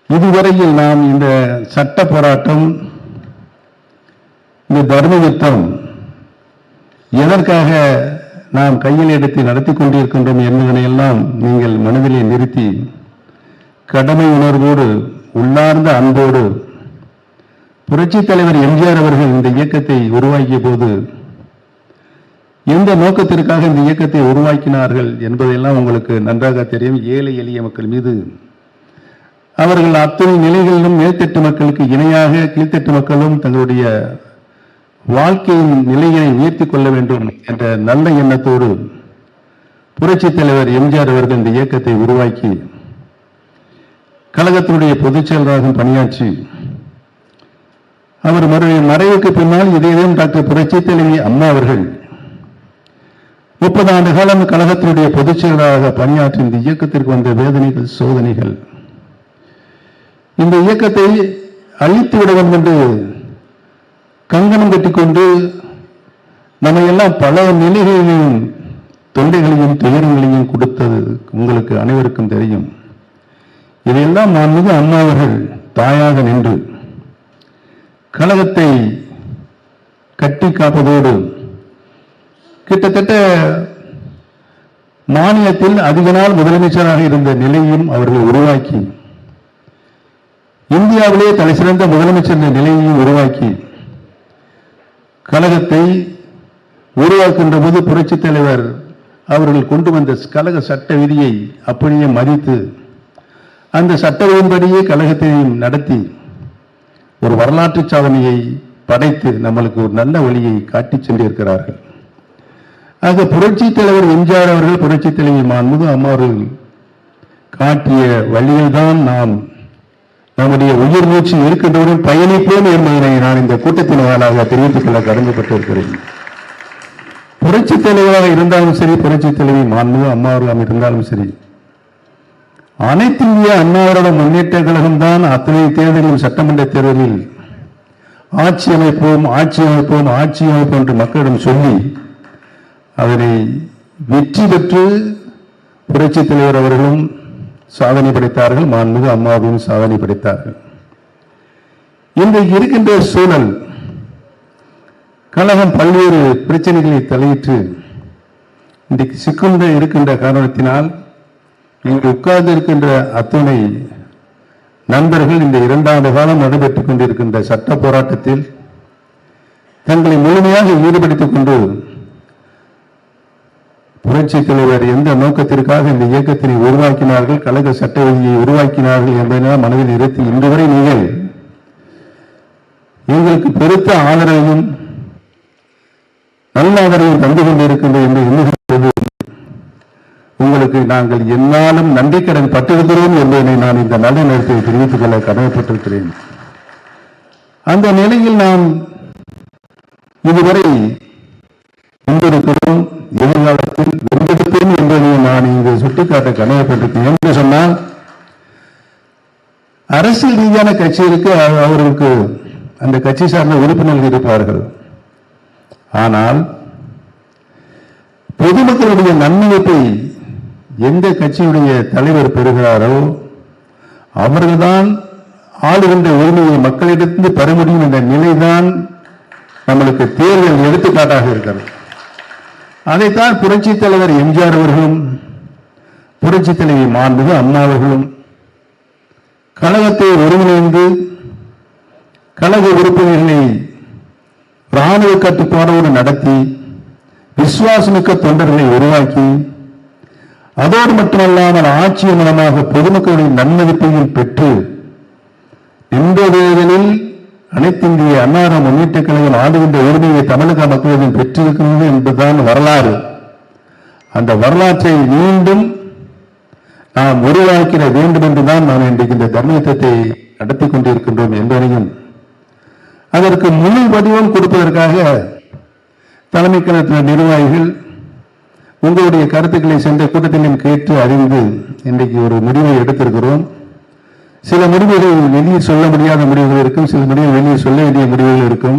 இதுவரையில் நாம் இந்த சட்ட போராட்டம், இந்த தர்ம யுத்தம் எதற்காக நாம் கையில் எடுத்து நடத்தி கொண்டிருக்கின்றோம் என்பதனையெல்லாம் நீங்கள் மனதிலே நிறுத்தி கடமை உணர்வோடு உள்ளார்ந்த அன்போடு புரட்சித் தலைவர் எம்ஜிஆர் அவர்கள் இந்த இயக்கத்தை உருவாக்கிய போது எந்த நோக்கத்திற்காக இந்த இயக்கத்தை உருவாக்கினார்கள் என்பதெல்லாம் உங்களுக்கு நன்றாக தெரியும். ஏழை எளிய மக்கள் மீது அவர்கள் அத்தனை நிலைகளிலும் மேல்தட்டு மக்களுக்கு இணையாக கீழ்த்தட்டு மக்களும் தங்களுடைய வாழ்க்கையின் நிலையை உயர்த்தி கொள்ள வேண்டும் என்ற நல்ல எண்ணத்தோடு புரட்சித் தலைவர் எம்ஜிஆர் அவர்கள் இந்த இயக்கத்தை உருவாக்கி கழகத்தினுடைய பொதுச் செயலராக பணியாற்றி அவர் மறைவுக்கு பின்னால் இதயம் டாக்டர் புரட்சித் தலைவி அம்மா அவர்கள் 30 ஆண்டு காலம் கழகத்தினுடைய பொதுச் செயலராக பணியாற்றி இந்த இயக்கத்திற்கு வந்த வேதனைகள், சோதனைகள், இந்த இயக்கத்தை அழித்து விட வேண்டும் என்று கங்கணம் கட்டிக்கொண்டு நம்ம எல்லாம் பல நிலைகளையும் தொண்டைகளையும் துயரங்களையும் கொடுத்தது உங்களுக்கு அனைவருக்கும் தெரியும். இதையெல்லாம் மாண்புமிகு அம்மா அவர்கள் தாயாக நின்று கழகத்தை கட்டி காப்பதோடு கிட்டத்தட்ட மாநிலத்தில் அதிக நாள் முதலமைச்சராக இருந்த நிலையும் அவர்கள் உருவாக்கி இந்தியாவிலே தலைசிறந்த முதலமைச்சர் நிலையையும் உருவாக்கி கழகத்தை உருவாக்கின்ற போது புரட்சித் தலைவர் அவர்கள் கொண்டு வந்த கழக சட்ட விதியை அப்படியே மதித்து அந்த சட்ட விதியின்படியே கழகத்தை நடத்தி ஒரு வரலாற்று சாதனையை படைத்து நம்மளுக்கு ஒரு நல்ல வழியை காட்டி சென்றிருக்கிறார்கள். ஆக புரட்சித் தலைவர் எம்ஜிஆர் அவர்கள், புரட்சித் தலைவி மாண்புமிகு அம்மா அவர்கள் காட்டிய வழியில்தான் நாம் நம்முடைய உயிர் மூச்சு இருக்கின்றவரும் பயணிப்போம் என்பதனை நான் இந்த கூட்டத்தின் வாயிலாக தெரிவித்துக் கொள்ள கடமைப்பட்டிருக்கிறேன். புரட்சித் தலைவராக இருந்தாலும் சரி, புரட்சித் தலைவி மாண்புமிகு அம்மா அவர்கள் இருந்தாலும் சரி, அனைத்து இந்திய அண்ணாவிரோட முன்னேற்ற கழகம் தான் அத்தனை தேர்தலிலும் சட்டமன்ற தேர்தலில் ஆட்சி அமைப்போம் ஆட்சி அமைப்போம் ஆட்சி அமைப்போம் என்று மக்களிடம் சொல்லி அதனை வெற்றி பெற்று புரட்சித் தலைவர் அவர்களும் சாதனை படைத்தார்கள், மாண்புமிகு அம்மாவும் சாதனை படைத்தார்கள். இன்றைக்கு இருக்கின்ற சூழல் கழகம் பல்வேறு பிரச்சனைகளை தலையிட்டு இன்றைக்கு சிக்கொண்ட இருக்கின்ற காரணத்தினால் இங்கு உட்கார்ந்து இருக்கின்ற அத்துணை நண்பர்கள் இந்த 2 ஆண்டு காலம் நடைபெற்றுக் கொண்டிருக்கின்ற சட்ட போராட்டத்தில் தங்களை முழுமையாக ஈடுபடுத்திக் கொண்டு புரட்சித் தலைவர் எந்த நோக்கத்திற்காக இந்த இயக்கத்தினை உருவாக்கினார்கள், கழக சட்ட விதியை உருவாக்கினார்கள் என்பதனால் மனதில் நிறுத்தி இன்று வரை நீங்கள் எங்களுக்கு பெருத்த ஆதரவையும் நல்ல ஆதரவையும் தந்து கொண்டிருக்கின்ற என்று எண்ணுகிறது. உங்களுக்கு நாங்கள் என்னாலும் நன்றி கடன் பட்டிருக்கிறோம் என்பதனை நான் இந்த நல்ல நேரத்தை தெரிவித்துக் கொள்ள கடமைப்பட்டிருக்கிறேன். அந்த நிலையில் நாம் இதுவரை முன்னிருக்கிறோம், எதிர்காலத்தில் வென்றெடுப்போம் என்பதை நான் இங்கு சுட்டிக்காட்ட கடமைப்பட்டிருக்கிறேன். என்று சொன்னால் அரசியல் ரீதியான கட்சிகளுக்கு அவர்களுக்கு அந்த கட்சி சார்ந்த உறுப்பினர்கள் இருப்பார்கள். ஆனால் பொதுமக்களுடைய நன்மையை எந்த கட்சியுடைய தலைவர் பெறுகிறாரோ அவர்கள்தான் ஆளுகின்ற உரிமையை மக்களிடத்திலிருந்து பெற முடியும் என்ற நிலைதான் நம்மளுக்கு தேர்தல் எடுத்துக்காட்டாக இருக்கிறது. அதைத்தான் புரட்சித் தலைவர் எம்ஜிஆர் அவர்களும் புரட்சித் தலைவி மாண்புமிகு அம்மா அவர்களும் கழகத்தை ஒருங்கிணைந்து கழக உறுப்பினர்களை இராணுவ கட்டுப்பாடோடு நடத்தி விசுவாசமிக்க தொண்டர்களை உருவாக்கி அதோடு மட்டுமல்லாமல் ஆட்சி மூலமாக பொதுமக்களுடைய நன்மதிப்பையும் பெற்று இந்த தேர்தலில் அனைத்து இந்திய அண்ணா முன்னேற்ற கழகம் ஆளுகின்ற உரிமையை தமிழக மக்களிடம் பெற்றிருக்கிறது என்பதுதான் வரலாறு. அந்த வரலாற்றை மீண்டும் நாம் உருவாக்கிட வேண்டும் என்றுதான் நாம் இன்றைக்கு இந்த தர்மயுத்தத்தை நடத்தி கொண்டிருக்கின்றோம் என்பதையும் அதற்கு முழு வடிவம் கொடுப்பதற்காக தலைமை கழக நிர்வாகிகள் உங்களுடைய கருத்துக்களை சென்ற கூட்டத்திலும் கேட்டு அறிந்து இன்றைக்கு ஒரு முடிவை எடுத்திருக்கிறோம். சில முடிவுகள் வெளியே சொல்ல முடியாத முடிவுகள் இருக்கும், சில முடிவுகள் வெளியே சொல்ல வேண்டிய முடிவுகள் இருக்கும்.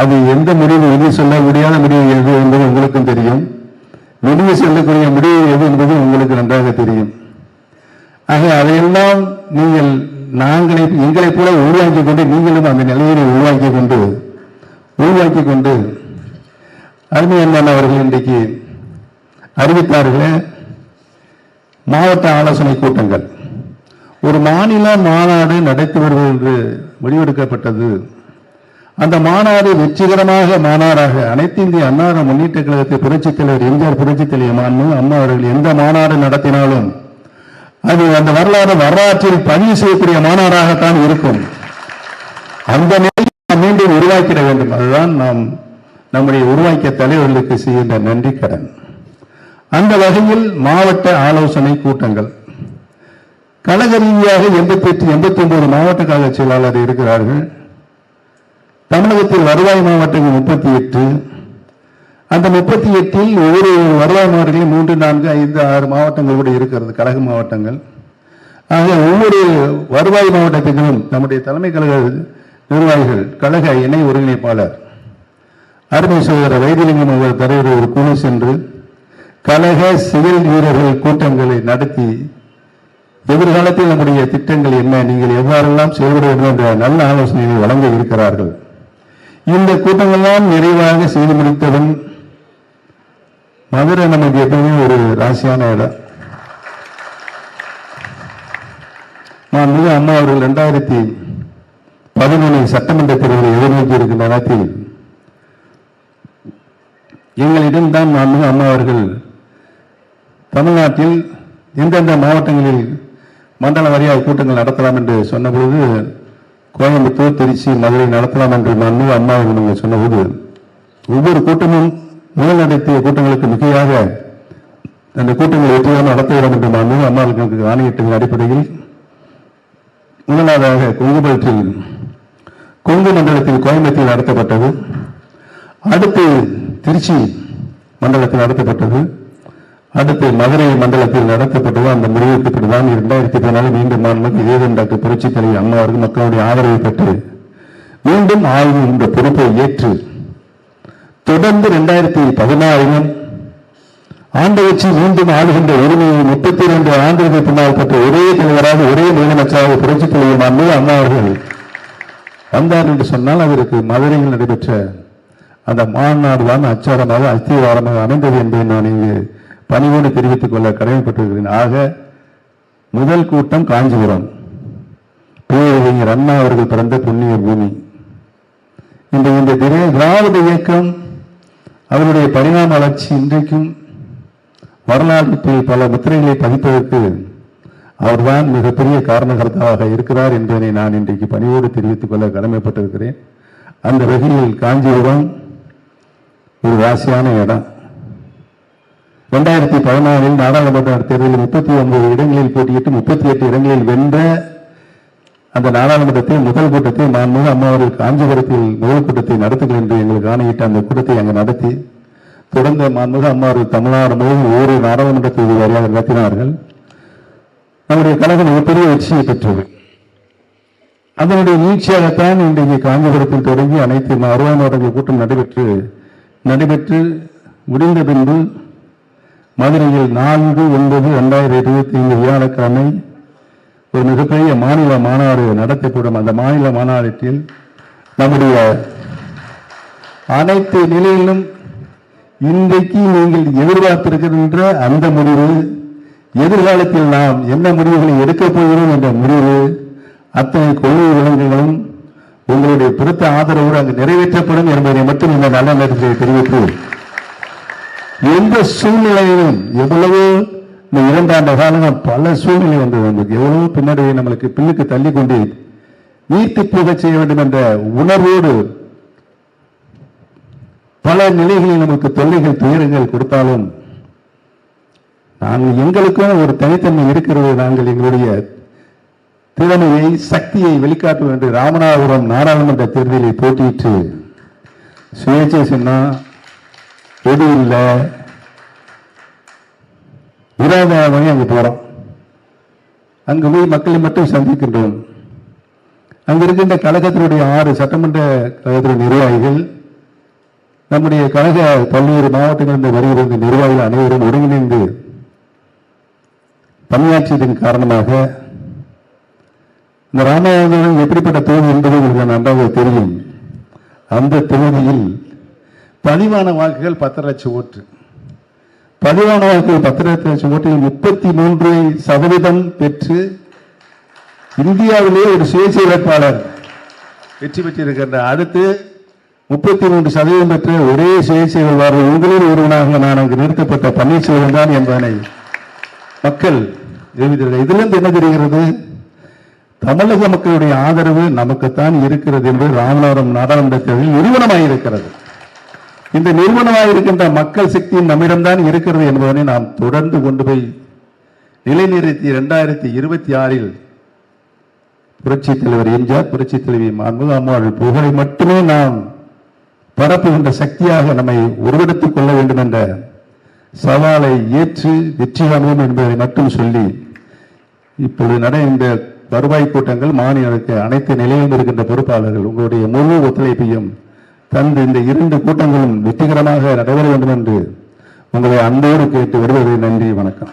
அது எந்த முடிவு வெளியே சொல்ல முடியாத முடிவு எது என்பது உங்களுக்கும் தெரியும், வெளியே சொல்லக்கூடிய முடிவு எது என்பது உங்களுக்கு நன்றாக தெரியும். ஆக அதையெல்லாம் நீங்கள் எங்களை போல உருவாக்கி கொண்டு நீங்களும் அந்த நிலையினை உருவாக்கி கொண்டு அருமையான அவர்கள் இன்றைக்கு அறிவித்தார்களே மாவட்ட ஆலோசனை கூட்டங்கள். ஒரு மாநில மாநாடு நடத்தி வருவது என்று முடிவெடுக்கப்பட்டது. அந்த மாநாடு வெற்றிகரமாக மாநாடாக அனைத்து இந்திய அண்ணா முன்னேற்ற கழகத்தை புரட்சித் தலைவர் எம்ஜிஆர் புரட்சித் தலைவர் அம்மா அவர்கள் எந்த மாநாடு நடத்தினாலும் அது அந்த வரலாற்றில் பதிவு செய்யக்கூடிய மாநாடாகத்தான் இருக்கும். அந்த நிலையை நாம் மீண்டும் உருவாக்கிட வேண்டும். அதுதான் நாம் நம்முடைய உருவாக்கிய தலைவர்களுக்கு செய்கின்ற நன்றி கடன். அந்த வகையில் மாவட்ட ஆலோசனை கூட்டங்கள் கழக ரீதியாக 89 மாவட்ட கழக செயலாளர் இருக்கிறார்கள். தமிழகத்தில் வருவாய் மாவட்டங்கள் 38. அந்த 38இல் ஒவ்வொரு வருவாய் மாவட்டங்களில் 3, 4, 5, 6 மாவட்டங்கள் கூட இருக்கிறது, கழக மாவட்டங்கள். ஆக ஒவ்வொரு வருவாய் மாவட்டத்திலும் நம்முடைய தலைமை கழக நிர்வாகிகள், கழக இணை ஒருங்கிணைப்பாளர் அருமை சகோதரர் வைத்திலிங்கம் அவர்கள் தலைவர் ஒரு குழு சென்று கழக செயல் வீரர்கள் கூட்டங்களை நடத்தி எதிர்காலத்தில் நம்முடைய திட்டங்கள் என்ன, நீங்கள் எவ்வாறெல்லாம் செயல்பட வேண்டும் என்ற நல்ல ஆலோசனைகளை வழங்க இருக்கிறார்கள். இந்த கூட்டங்கள்லாம் நிறைவாக செய்து முடித்ததும் மதுரை நமக்கு எப்பவுமே ஒரு ராசியான இடம். நான் மிக அம்மா அவர்கள் 2011 சட்டமன்ற தேர்தலை எதிர்நோக்கி இருக்கின்ற நேரத்தில் எங்களிடம்தான் நான் மிக அம்மா அவர்கள் தமிழ்நாட்டில் எந்தெந்த மாவட்டங்களில் மண்டல வாரியாக கூட்டங்கள் நடத்தலாம் என்று சொன்னபோது கோயம்புத்தூர், திருச்சி, மதுரை நடத்தலாம் என்று நான் மிக அம்மா அவர்கள் சொன்னபோது ஒவ்வொரு கூட்டமும் முதல் நடத்திய கூட்டங்களுக்கு மிகையாக அந்த கூட்டங்களை வெற்றியாக நடத்த வேண்டும் என்று நான் மிக அம்மாவுக்கு ஆணையிட்டதன் அடிப்படையில் முதலாவதாக கொங்கு மண்டலத்தில் கோயம்புத்தூர் நடத்தப்பட்டது. அடுத்து திருச்சி மண்டலத்தில் நடத்தப்பட்டது. அடுத்து மதுரை மண்டலத்தில் நடத்தப்பட்டது. அந்த முடிவுக்கு பிறகுதான் 2014 மீண்டும் இதேதான் டாக்டர் புரட்சித் தலைவர் அம்மா அவர்கள் மக்களுடைய ஆதரவை பெற்று மீண்டும் ஆய்வு என்ற பொறுப்பை ஏற்று தொடர்ந்து 2016 ஆண்டு வச்சு மீண்டும் ஆளுகின்ற உரிமையை 32 ஆண்டுகளுக்கு பின்னால் பெற்ற ஒரே தலைவராக ஒரே முதலமைச்சராக புரட்சித் தலைவர் அம்மா அவர்கள் வந்தார் என்று சொன்னால் அதற்கு மதுரையில் நடைபெற்ற அந்த மாநாடு தான் அச்சாரமாக அஸ்திவாரமாக அமைந்தது என்பதை நான் இங்கு பணிவோடு தெரிவித்துக் கொள்ள கடமைப்பட்டிருக்கிறேன். ஆக முதல் கூட்டம் காஞ்சிபுரம், பேரறிஞர் அண்ணா அவர்கள் பிறந்த புண்ணிய பூமி. இந்த திராவிட இயக்கம் அவருடைய பரிணாம வளர்ச்சி இன்றைக்கும் வரலாற்றில் பல முத்திரைகளை பதிப்பதற்கு அவர்தான் மிகப்பெரிய காரணகர்த்தாவாக இருக்கிறார் என்பதனை நான் இன்றைக்கு பணிவோடு தெரிவித்துக் கொள்ள கடமைப்பட்டிருக்கிறேன். அந்த வகையில் காஞ்சிபுரம் ஒரு ராசியான இடம். 2014 நாடாளுமன்ற தேர்தலில் 39 இடங்களில் போட்டியிட்டு 38 இடங்களில் வென்ற அந்த நாடாளுமன்றத்தில் முதல் கூட்டத்தை நான் அம்மா அவர்கள் காஞ்சிபுரத்தில் முதல் கூட்டத்தை நடத்துகிறேன் என்று எங்களுக்கு ஆணையிட்ட அந்த கூட்டத்தை அங்கு நடத்தி தொடர்ந்து மாண்புமிகு அம்மா அவர்கள் தமிழ்நாடு முழுவதும் ஒவ்வொரு நாடாளுமன்ற தொகுதி வாரியாக நடத்தினார்கள். நம்முடைய கழகம் மிகப்பெரிய வெற்றியை பெற்றது. அதனுடைய நீட்சியாகத்தான் இன்றைக்கு காஞ்சிபுரத்தில் தொடங்கி அனைத்து 60 மாவட்டங்கள் கூட்டம் நடைபெற்று முடிந்த பின்பு மதுரையில் 4/9/2025 வியாழக்கிழமை ஒரு மிகப்பெரிய மாநில மாநாடு நடத்தப்படும். அந்த மாநில மாநாட்டில் நம்முடைய அனைத்து நிலையிலும் இன்றைக்கு நீங்கள் எதிர்பார்த்திருக்கின்ற அந்த முடிவு, எதிர்காலத்தில் நாம் என்ன முடிவுகளை எடுக்கப் போகிறோம் என்ற முடிவு, அத்தனை கொள்கை விலங்குகளும் உங்களுடைய பெருத்த ஆதரவோடு அங்கு நிறைவேற்றப்படும் என்பதை மட்டும் இந்த நல்ல நேரத்தை தெரிவித்து, எந்த சூழ்நிலையிலும் எவ்வளவோ இந்த 2 ஆண்டு காலங்கள் பல சூழ்நிலை வந்தது, எவ்வளவோ பின்னாடி நம்மளுக்கு பின்னுக்கு தள்ளி கொண்டு நீர்த்து போக செய்ய வேண்டும் என்ற உணர்வோடு பல நிலைகளில் நமக்கு தொல்லைகள் துயரங்கள் கொடுத்தாலும் நாங்கள் எங்களுக்கும் ஒரு தனித்தன்மை இருக்கிறது. நாங்கள் எங்களுடைய திறமையை சக்தியை வெளிக்காட்ட வேண்டும். ராமநாதபுரம் நாடாளுமன்ற தேர்தலில் போட்டியிட்டு சுயேட்சை சின்னம் கொடி இல்லை விராதாமணி அங்கு போறோம். அங்கு போய் மக்களை மட்டும் சந்திக்கின்றோம். அங்கு இருக்கின்ற கழகத்தினுடைய 6 சட்டமன்ற கழகத்தின் நிர்வாகிகள், நம்முடைய கழக பல்வேறு மாவட்டங்களில் வருகிற நிர்வாகிகள் அனைவரும் ஒருங்கிணைந்து பணியாற்றியதன் காரணமாக இந்த ராமநாதபுரம் எப்படிப்பட்ட தொகுதி என்பது உங்களுக்கு நன்றாக தெரியும். அந்த தொகுதியில் பதிவான வாக்குகள் 10 லட்சம் ஓட்டு. பதிவான வாக்குகள் 10 லட்சம் ஓட்டில் 33% பெற்று இந்தியாவிலேயே ஒரு சுயேட்சை வேட்பாளர் வெற்றி பெற்றிருக்கின்ற. அடுத்து 33% பெற்ற ஒரே சுயேட்சை வேட்பாளர் உங்களில் ஒருவனாக நான் அங்கு நிறுத்தப்பட்ட பன்னீர்செல்வம் தான் என்பதனை மக்கள் எழுதியிருக்கிறார். இதிலிருந்து என்ன தெரிகிறது? தமிழக மக்களுடைய ஆதரவு நமக்குத்தான் இருக்கிறது என்பது ராமநாதபுரம் நாடாளுமன்ற தேர்தலில் நிறுவனமாயிருக்கிறது. இந்த நிறுவனமாயிருக்கின்ற மக்கள் சக்தியின் நம்மிடம்தான் இருக்கிறது என்பதனை நாம் தொடர்ந்து கொண்டு போய் நிலைநிறுத்தி 2026 புரட்சி தலைவர் எம்ஜிஆர், புரட்சி தலைவி அம்மாள் புகழை மட்டுமே நாம் பரப்புகின்ற சக்தியாக நம்மை உருவெடுத்துக் கொள்ள வேண்டும் என்ற சவாலை ஏற்று வெற்றி காணுவோம் என்பதை மட்டும் சொல்லி, இப்பொழுது இந்த வருவாய் கூட்டங்கள் மாநிலங்களுக்கு அனைத்து நிலையிலும் இருக்கின்ற பொறுப்பாளர்கள் உங்களுடைய முழு ஒத்துழைப்பையும் தந்து இந்த 2 கூட்டங்களும் வெற்றிகரமாக நடைபெற வேண்டும் என்று உங்களை அன்போடு கேட்டு வருவதை நன்றி, வணக்கம்.